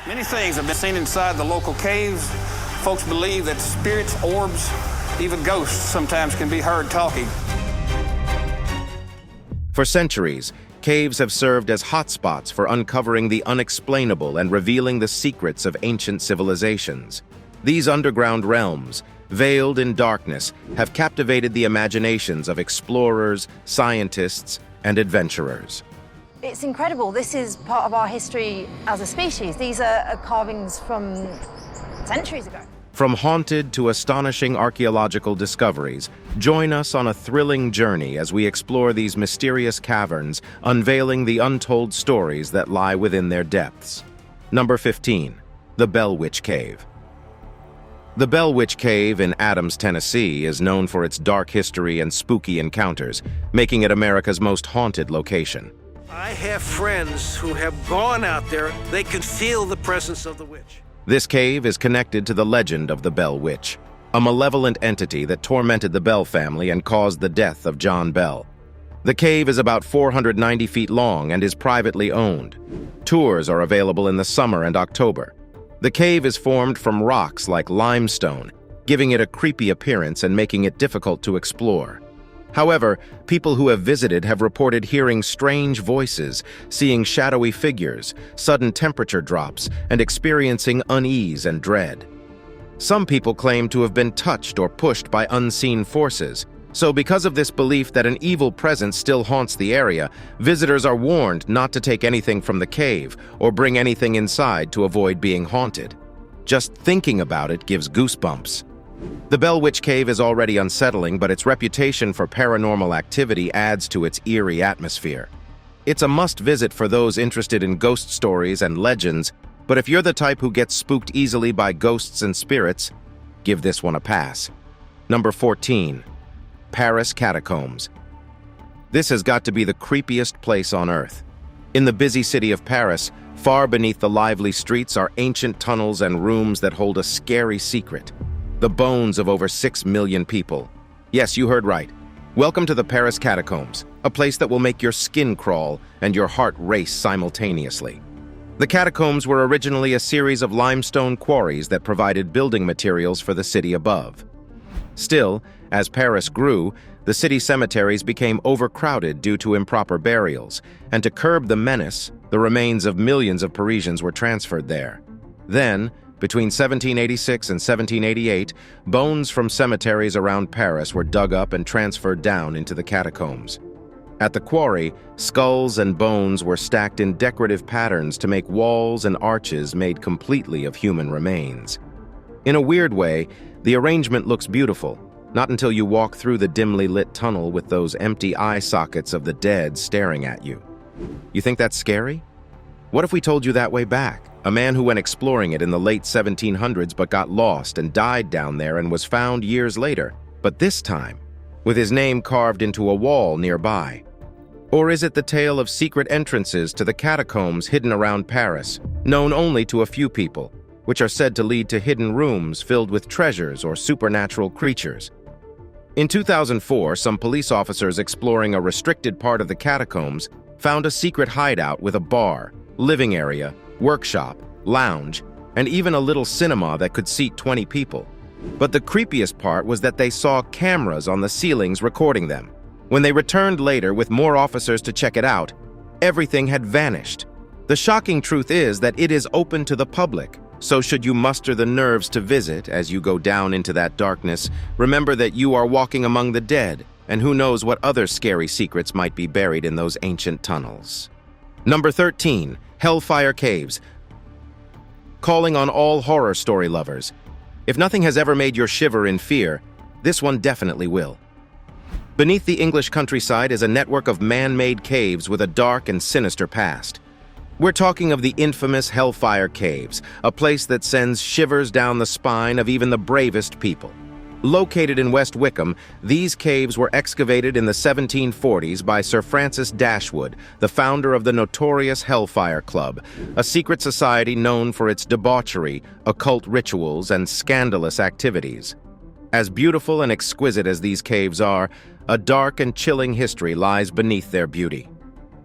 Many things have been seen inside the local caves. Folks believe that spirits, orbs, even ghosts sometimes can be heard talking. For centuries, caves have served as hotspots for uncovering the unexplainable and revealing the secrets of ancient civilizations. These underground realms, veiled in darkness, have captivated the imaginations of explorers, scientists, and adventurers. It's incredible. This is part of our history as a species. These are carvings from centuries ago. From haunted to astonishing archaeological discoveries, join us on a thrilling journey as we explore these mysterious caverns, unveiling the untold stories that lie within their depths. Number 15. The Bell Witch Cave. The Bell Witch Cave in Adams, Tennessee is known for its dark history and spooky encounters, making it America's most haunted location. I have friends who have gone out there. They can feel the presence of the witch. This cave is connected to the legend of the Bell Witch, a malevolent entity that tormented the Bell family and caused the death of John Bell. The cave is about 490 feet long and is privately owned. Tours are available in the summer and October. The cave is formed from rocks like limestone, giving it a creepy appearance and making it difficult to explore. However, people who have visited have reported hearing strange voices, seeing shadowy figures, sudden temperature drops, and experiencing unease and dread. Some people claim to have been touched or pushed by unseen forces, so because of this belief that an evil presence still haunts the area, visitors are warned not to take anything from the cave or bring anything inside to avoid being haunted. Just thinking about it gives goosebumps. The Bell Witch Cave is already unsettling, but its reputation for paranormal activity adds to its eerie atmosphere. It's a must-visit for those interested in ghost stories and legends, but if you're the type who gets spooked easily by ghosts and spirits, give this one a pass. Number 14. Paris Catacombs. This has got to be the creepiest place on Earth. In the busy city of Paris, far beneath the lively streets are ancient tunnels and rooms that hold a scary secret. The bones of over 6 million people. Yes, you heard right. Welcome to the Paris Catacombs, a place that will make your skin crawl and your heart race simultaneously. The catacombs were originally a series of limestone quarries that provided building materials for the city above. Still, as Paris grew, the city cemeteries became overcrowded due to improper burials, and to curb the menace, the remains of millions of Parisians were transferred there. Then, between 1786 and 1788, bones from cemeteries around Paris were dug up and transferred down into the catacombs. At the quarry, skulls and bones were stacked in decorative patterns to make walls and arches made completely of human remains. In a weird way, the arrangement looks beautiful, not until you walk through the dimly lit tunnel with those empty eye sockets of the dead staring at you. You think that's scary? What if we told you that way back? A man who went exploring it in the late 1700s but got lost and died down there and was found years later, but this time, with his name carved into a wall nearby. Or is it the tale of secret entrances to the catacombs hidden around Paris, known only to a few people, which are said to lead to hidden rooms filled with treasures or supernatural creatures? In 2004, some police officers exploring a restricted part of the catacombs found a secret hideout with a bar, living area, workshop, lounge, and even a little cinema that could seat 20 people. But the creepiest part was that they saw cameras on the ceilings recording them. When they returned later with more officers to check it out, everything had vanished. The shocking truth is that it is open to the public, so should you muster the nerves to visit as you go down into that darkness, remember that you are walking among the dead, and who knows what other scary secrets might be buried in those ancient tunnels. Number 13. Hellfire Caves. Calling on all horror story lovers. If nothing has ever made your shiver in fear, this one definitely will. Beneath the English countryside is a network of man-made caves with a dark and sinister past. We're talking of the infamous Hellfire Caves, a place that sends shivers down the spine of even the bravest people. Located in West Wickham, these caves were excavated in the 1740s by Sir Francis Dashwood, the founder of the notorious Hellfire Club, a secret society known for its debauchery, occult rituals, and scandalous activities. As beautiful and exquisite as these caves are, a dark and chilling history lies beneath their beauty.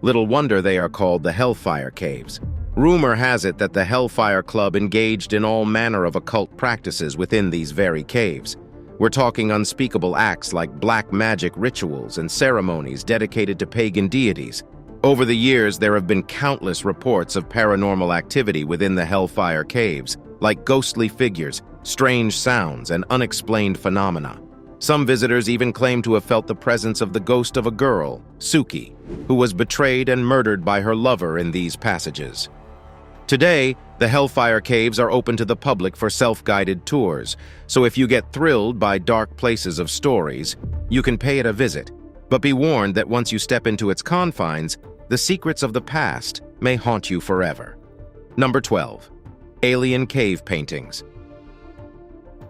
Little wonder they are called the Hellfire Caves. Rumor has it that the Hellfire Club engaged in all manner of occult practices within these very caves. We're talking unspeakable acts like black magic rituals and ceremonies dedicated to pagan deities. Over the years, there have been countless reports of paranormal activity within the Hellfire Caves, like ghostly figures, strange sounds, and unexplained phenomena. Some visitors even claim to have felt the presence of the ghost of a girl, Suki, who was betrayed and murdered by her lover in these passages. Today, the Hellfire Caves are open to the public for self-guided tours, so if you get thrilled by dark places of stories, you can pay it a visit. But be warned that once you step into its confines, the secrets of the past may haunt you forever. Number 12. Alien Cave Paintings.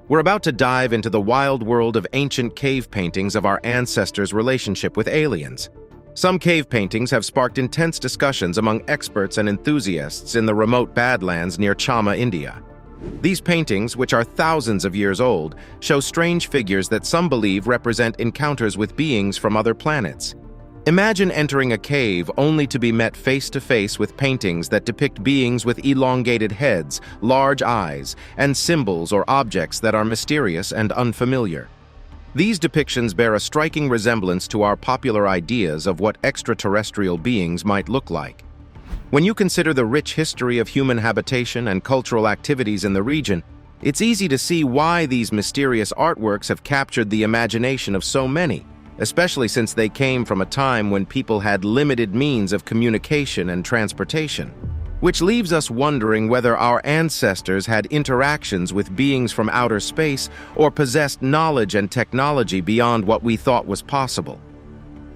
We're about to dive into the wild world of ancient cave paintings of our ancestors' relationship with aliens. Some cave paintings have sparked intense discussions among experts and enthusiasts in the remote Badlands near Chama, India. These paintings, which are thousands of years old, show strange figures that some believe represent encounters with beings from other planets. Imagine entering a cave only to be met face-to-face with paintings that depict beings with elongated heads, large eyes, and symbols or objects that are mysterious and unfamiliar. These depictions bear a striking resemblance to our popular ideas of what extraterrestrial beings might look like. When you consider the rich history of human habitation and cultural activities in the region, it's easy to see why these mysterious artworks have captured the imagination of so many, especially since they came from a time when people had limited means of communication and transportation. Which leaves us wondering whether our ancestors had interactions with beings from outer space or possessed knowledge and technology beyond what we thought was possible.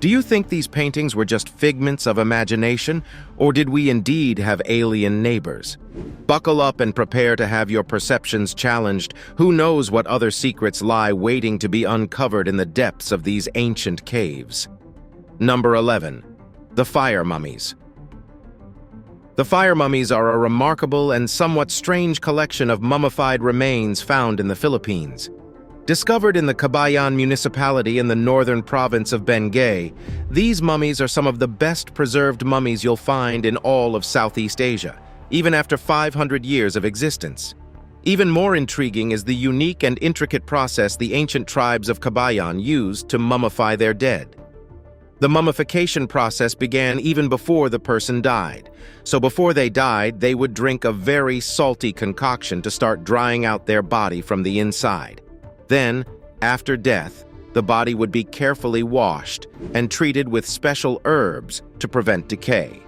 Do you think these paintings were just figments of imagination, or did we indeed have alien neighbors? Buckle up and prepare to have your perceptions challenged. Who knows what other secrets lie waiting to be uncovered in the depths of these ancient caves? Number 11. The Fire Mummies. The fire mummies are a remarkable and somewhat strange collection of mummified remains found in the Philippines. Discovered in the Cabayan municipality in the northern province of Benguet, these mummies are some of the best preserved mummies you'll find in all of Southeast Asia, even after 500 years of existence. Even more intriguing is the unique and intricate process the ancient tribes of Cabayan used to mummify their dead. The mummification process began even before the person died. So before they died, they would drink a very salty concoction to start drying out their body from the inside. Then, after death, the body would be carefully washed and treated with special herbs to prevent decay.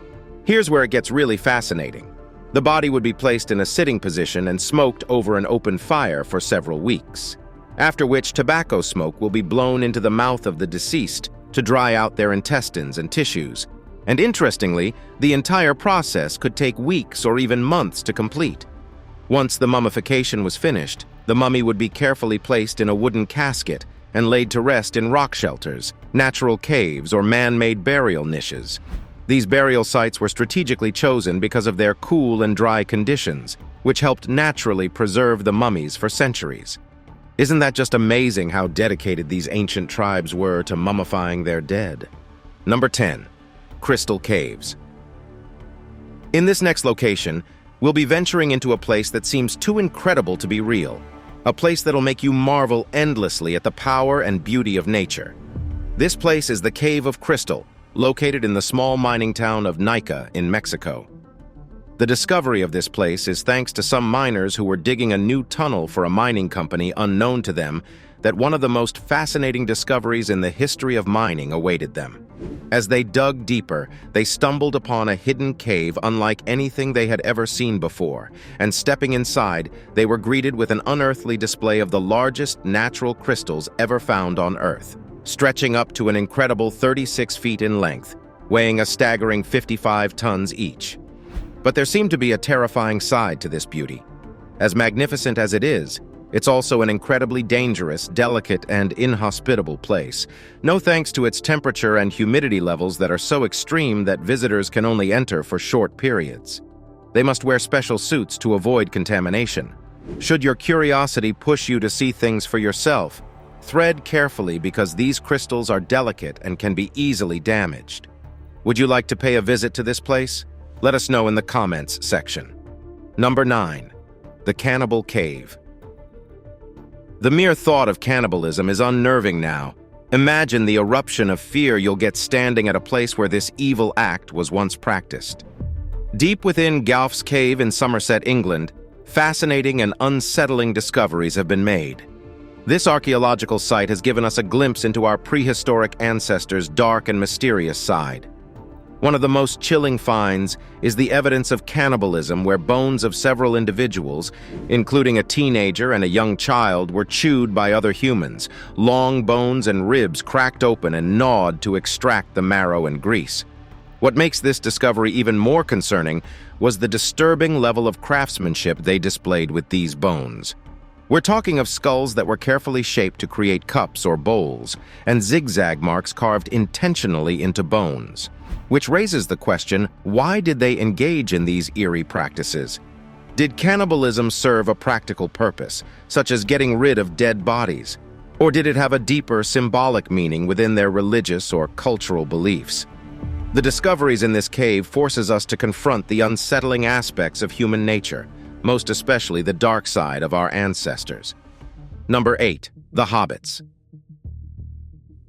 Here's where it gets really fascinating. The body would be placed in a sitting position and smoked over an open fire for several weeks, after which tobacco smoke will be blown into the mouth of the deceased to dry out their intestines and tissues. And interestingly, the entire process could take weeks or even months to complete. Once the mummification was finished, the mummy would be carefully placed in a wooden casket and laid to rest in rock shelters, natural caves, or man-made burial niches. These burial sites were strategically chosen because of their cool and dry conditions, which helped naturally preserve the mummies for centuries. Isn't that just amazing how dedicated these ancient tribes were to mummifying their dead? Number 10. Crystal Caves. In this next location, we'll be venturing into a place that seems too incredible to be real, a place that'll make you marvel endlessly at the power and beauty of nature. This place is the Cave of Crystal, located in the small mining town of Nica in Mexico. The discovery of this place is thanks to some miners who were digging a new tunnel for a mining company unknown to them that one of the most fascinating discoveries in the history of mining awaited them. As they dug deeper, they stumbled upon a hidden cave unlike anything they had ever seen before, and stepping inside, they were greeted with an unearthly display of the largest natural crystals ever found on Earth, stretching up to an incredible 36 feet in length, weighing a staggering 55 tons each. But there seemed to be a terrifying side to this beauty. As magnificent as it is, it's also an incredibly dangerous, delicate, and inhospitable place, no thanks to its temperature and humidity levels that are so extreme that visitors can only enter for short periods. They must wear special suits to avoid contamination. Should your curiosity push you to see things for yourself, thread carefully because these crystals are delicate and can be easily damaged. Would you like to pay a visit to this place? Let us know in the comments section. Number 9. The Cannibal Cave. The mere thought of cannibalism is unnerving now. Imagine the eruption of fear you'll get standing at a place where this evil act was once practiced. Deep within Gowf's Cave in Somerset, England, fascinating and unsettling discoveries have been made. This archaeological site has given us a glimpse into our prehistoric ancestors' dark and mysterious side. One of the most chilling finds is the evidence of cannibalism, where bones of several individuals, including a teenager and a young child, were chewed by other humans, long bones and ribs cracked open and gnawed to extract the marrow and grease. What makes this discovery even more concerning was the disturbing level of craftsmanship they displayed with these bones. We're talking of skulls that were carefully shaped to create cups or bowls, and zigzag marks carved intentionally into bones. Which raises the question, why did they engage in these eerie practices? Did cannibalism serve a practical purpose, such as getting rid of dead bodies? Or did it have a deeper symbolic meaning within their religious or cultural beliefs? The discoveries in this cave forces us to confront the unsettling aspects of human nature, most especially the dark side of our ancestors. Number 8. The Hobbits.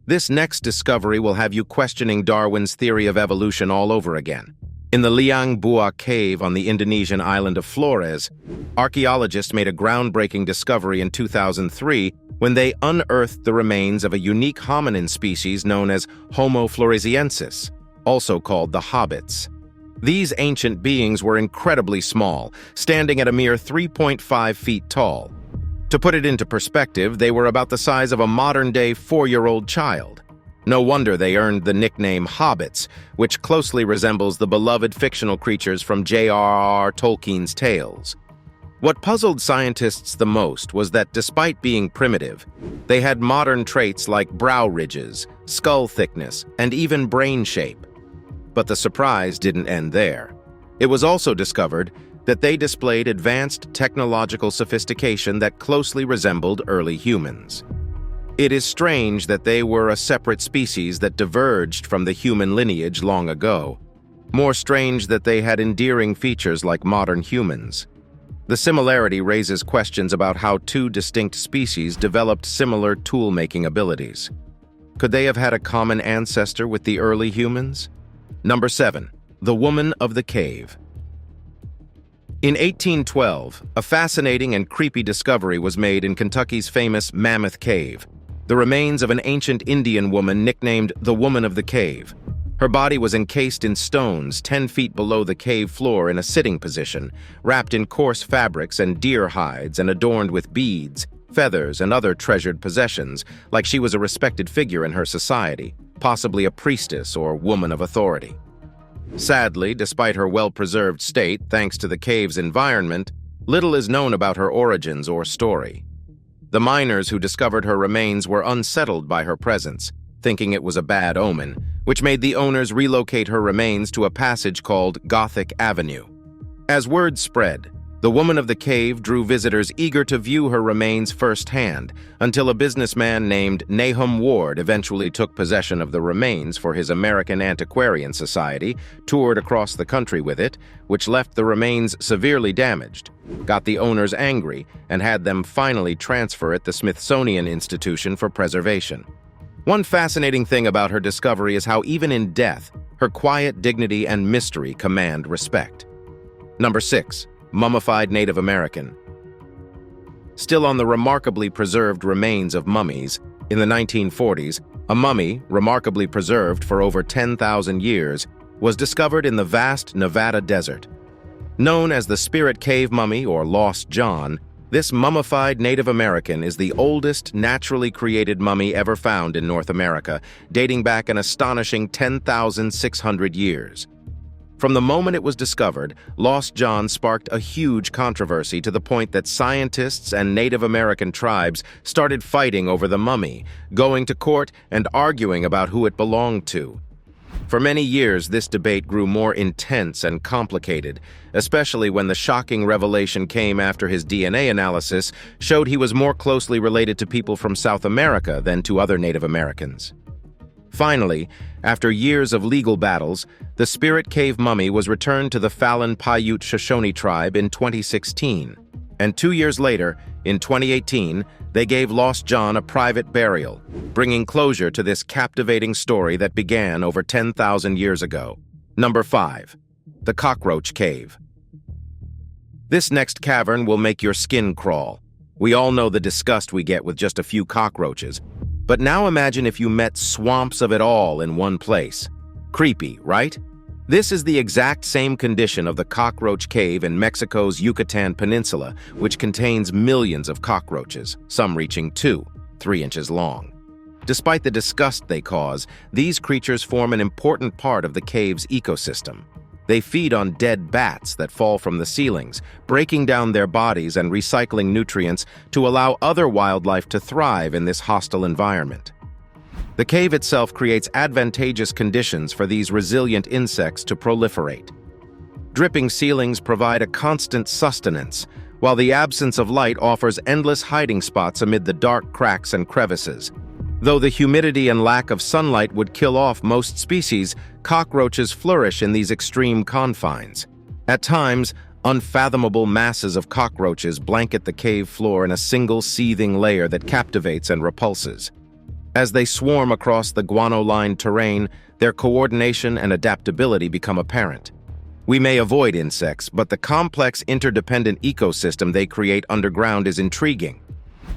This next discovery will have you questioning Darwin's theory of evolution all over again. In the Liang Bua Cave on the Indonesian island of Flores, archaeologists made a groundbreaking discovery in 2003 when they unearthed the remains of a unique hominin species known as Homo floresiensis, also called the Hobbits. These ancient beings were incredibly small, standing at a mere 3.5 feet tall. To put it into perspective, they were about the size of a modern-day 4-year-old child. No wonder they earned the nickname Hobbits, which closely resembles the beloved fictional creatures from J.R.R. Tolkien's tales. What puzzled scientists the most was that despite being primitive, they had modern traits like brow ridges, skull thickness, and even brain shape. But the surprise didn't end there. It was also discovered that they displayed advanced technological sophistication that closely resembled early humans. It is strange that they were a separate species that diverged from the human lineage long ago. More strange that they had endearing features like modern humans. The similarity raises questions about how two distinct species developed similar tool-making abilities. Could they have had a common ancestor with the early humans? Number 7. The Woman of the Cave. In 1812, a fascinating and creepy discovery was made in Kentucky's famous Mammoth Cave, the remains of an ancient Indian woman nicknamed the Woman of the Cave. Her body was encased in stones 10 feet below the cave floor in a sitting position, wrapped in coarse fabrics and deer hides and adorned with beads, feathers, and other treasured possessions, like she was a respected figure in her society, possibly a priestess or woman of authority. Sadly, despite her well-preserved state, thanks to the cave's environment, little is known about her origins or story. The miners who discovered her remains were unsettled by her presence, thinking it was a bad omen, which made the owners relocate her remains to a passage called Gothic Avenue. As word spread, the Woman of the Cave drew visitors eager to view her remains firsthand, until a businessman named Nahum Ward eventually took possession of the remains for his American Antiquarian Society, toured across the country with it, which left the remains severely damaged, got the owners angry, and had them finally transfer it to the Smithsonian Institution for preservation. One fascinating thing about her discovery is how even in death, her quiet dignity and mystery command respect. Number 6. Mummified Native American. Still on the remarkably preserved remains of mummies, in the 1940s, a mummy, remarkably preserved for over 10,000 years, was discovered in the vast Nevada desert. Known as the Spirit Cave Mummy or Lost John, this mummified Native American is the oldest naturally created mummy ever found in North America, dating back an astonishing 10,600 years. From the moment it was discovered, Lost John sparked a huge controversy to the point that scientists and Native American tribes started fighting over the mummy, going to court and arguing about who it belonged to. For many years, this debate grew more intense and complicated, especially when the shocking revelation came after his DNA analysis showed he was more closely related to people from South America than to other Native Americans. Finally, after years of legal battles, the Spirit Cave mummy was returned to the Falun Paiute Shoshone tribe in 2016. And 2 years later, in 2018, they gave Lost John a private burial, bringing closure to this captivating story that began over 10,000 years ago. Number 5. The Cockroach Cave. This next cavern will make your skin crawl. We all know the disgust we get with just a few cockroaches. But now imagine if you met swamps of it all in one place. Creepy, right? This is the exact same condition of the Cockroach Cave in Mexico's Yucatan Peninsula, which contains millions of cockroaches, some reaching 2-3 inches long. Despite the disgust they cause, these creatures form an important part of the cave's ecosystem. They feed on dead bats that fall from the ceilings, breaking down their bodies and recycling nutrients to allow other wildlife to thrive in this hostile environment. The cave itself creates advantageous conditions for these resilient insects to proliferate. Dripping ceilings provide a constant sustenance, while the absence of light offers endless hiding spots amid the dark cracks and crevices. Though the humidity and lack of sunlight would kill off most species, cockroaches flourish in these extreme confines. At times, unfathomable masses of cockroaches blanket the cave floor in a single seething layer that captivates and repulses. As they swarm across the guano-lined terrain, their coordination and adaptability become apparent. We may avoid insects, but the complex interdependent ecosystem they create underground is intriguing.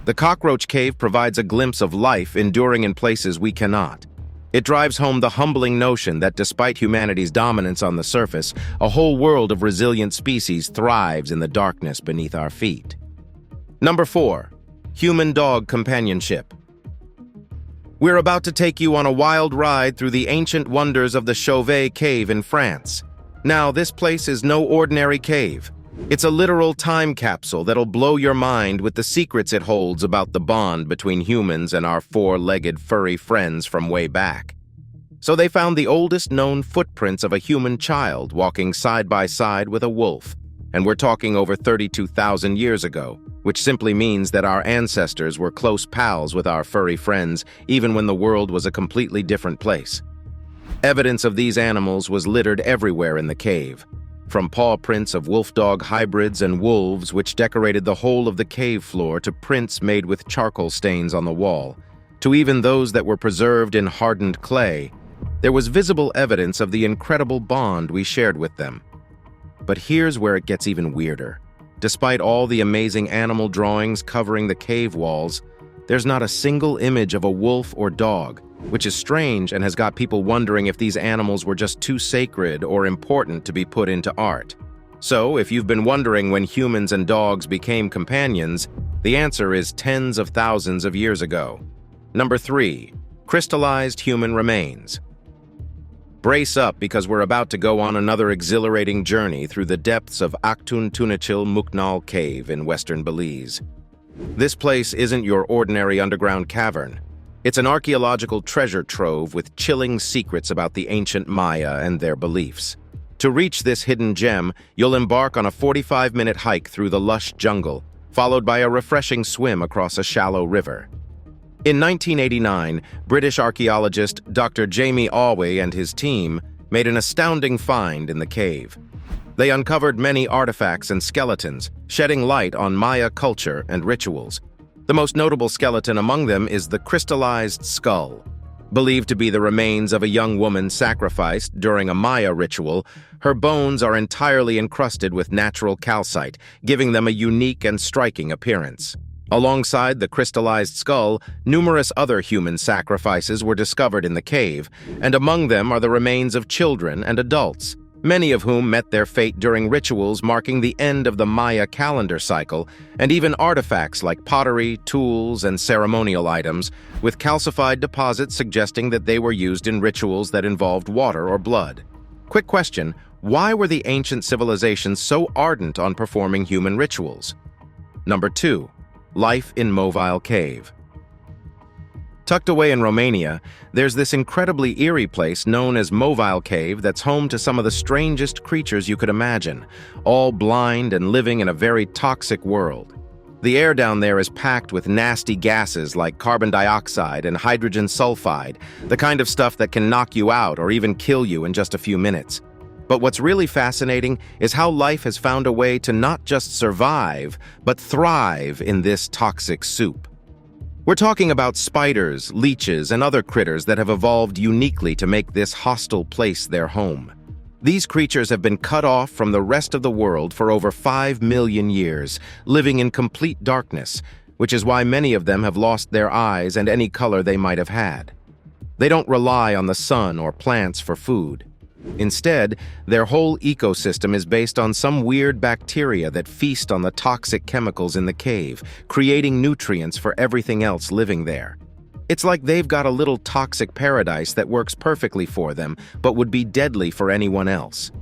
The Cockroach Cave provides a glimpse of life enduring in places we cannot. It drives home the humbling notion that despite humanity's dominance on the surface, a whole world of resilient species thrives in the darkness beneath our feet. Number 4. Human-Dog Companionship. We're about to take you on a wild ride through the ancient wonders of the Chauvet Cave in France. Now, this place is no ordinary cave. It's a literal time capsule that'll blow your mind with the secrets it holds about the bond between humans and our four-legged furry friends from way back. So they found the oldest known footprints of a human child walking side by side with a wolf. And we're talking over 32,000 years ago, which simply means that our ancestors were close pals with our furry friends even when the world was a completely different place. Evidence of these animals was littered everywhere in the cave, from paw prints of wolf-dog hybrids and wolves which decorated the whole of the cave floor to prints made with charcoal stains on the wall, to even those that were preserved in hardened clay. There was visible evidence of the incredible bond we shared with them. But here's where it gets even weirder. Despite all the amazing animal drawings covering the cave walls, there's not a single image of a wolf or dog, which is strange and has got people wondering if these animals were just too sacred or important to be put into art. So, if you've been wondering when humans and dogs became companions, the answer is tens of thousands of years ago. Number 3. Crystallized human remains. Brace up because we're about to go on another exhilarating journey through the depths of Aktun Tunachil Muknal Cave in western Belize. This place isn't your ordinary underground cavern. It's an archaeological treasure trove with chilling secrets about the ancient Maya and their beliefs. To reach this hidden gem, you'll embark on a 45-minute hike through the lush jungle, followed by a refreshing swim across a shallow river. In 1989, British archaeologist Dr. Jamie Alway and his team made an astounding find in the cave. They uncovered many artifacts and skeletons, shedding light on Maya culture and rituals. The most notable skeleton among them is the crystallized skull. Believed to be the remains of a young woman sacrificed during a Maya ritual, her bones are entirely encrusted with natural calcite, giving them a unique and striking appearance. Alongside the crystallized skull, numerous other human sacrifices were discovered in the cave, and among them are the remains of children and adults, many of whom met their fate during rituals marking the end of the Maya calendar cycle, and even artifacts like pottery, tools, and ceremonial items, with calcified deposits suggesting that they were used in rituals that involved water or blood. Quick question: why were the ancient civilizations so ardent on performing human rituals? Number 2. Life in Mummified Cave. Tucked away in Romania, there's this incredibly eerie place known as Mummified Cave that's home to some of the strangest creatures you could imagine, all blind and living in a very toxic world. The air down there is packed with nasty gases like carbon dioxide and hydrogen sulfide, the kind of stuff that can knock you out or even kill you in just a few minutes. But what's really fascinating is how life has found a way to not just survive, but thrive in this toxic soup. We're talking about spiders, leeches, and other critters that have evolved uniquely to make this hostile place their home. These creatures have been cut off from the rest of the world for over 5 million years, living in complete darkness, which is why many of them have lost their eyes and any color they might have had. They don't rely on the sun or plants for food. Instead, their whole ecosystem is based on some weird bacteria that feast on the toxic chemicals in the cave, creating nutrients for everything else living there. It's like they've got a little toxic paradise that works perfectly for them, but would be deadly for anyone else.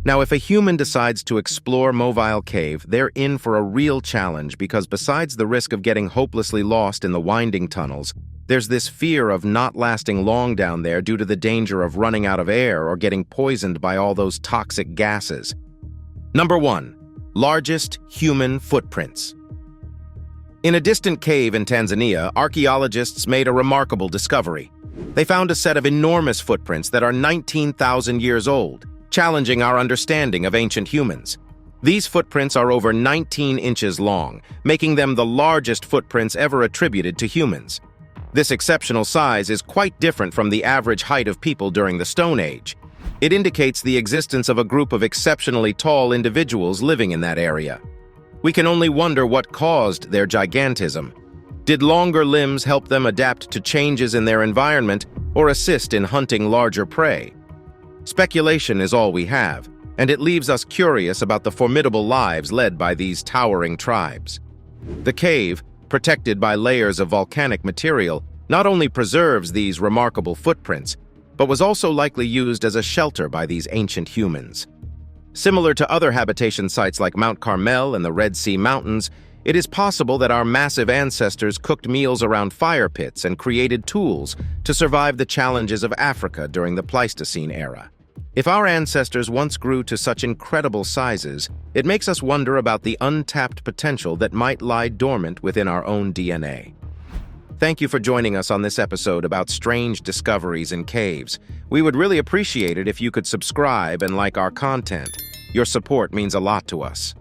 Now, if a human decides to explore Mummified Cave, they're in for a real challenge because besides the risk of getting hopelessly lost in the winding tunnels, there's this fear of not lasting long down there due to the danger of running out of air or getting poisoned by all those toxic gases. Number 1. Largest human footprints. In a distant cave in Tanzania, archaeologists made a remarkable discovery. They found a set of enormous footprints that are 19,000 years old, challenging our understanding of ancient humans. These footprints are over 19 inches long, making them the largest footprints ever attributed to humans. This exceptional size is quite different from the average height of people during the Stone Age. It indicates the existence of a group of exceptionally tall individuals living in that area. We can only wonder what caused their gigantism. Did longer limbs help them adapt to changes in their environment or assist in hunting larger prey? Speculation is all we have, and it leaves us curious about the formidable lives led by these towering tribes. The cave, protected by layers of volcanic material, not only preserves these remarkable footprints, but was also likely used as a shelter by these ancient humans. Similar to other habitation sites like Mount Carmel and the Red Sea Mountains, it is possible that our massive ancestors cooked meals around fire pits and created tools to survive the challenges of Africa during the Pleistocene era. If our ancestors once grew to such incredible sizes, it makes us wonder about the untapped potential that might lie dormant within our own DNA. Thank you for joining us on this episode about strange discoveries in caves. We would really appreciate it if you could subscribe and like our content. Your support means a lot to us.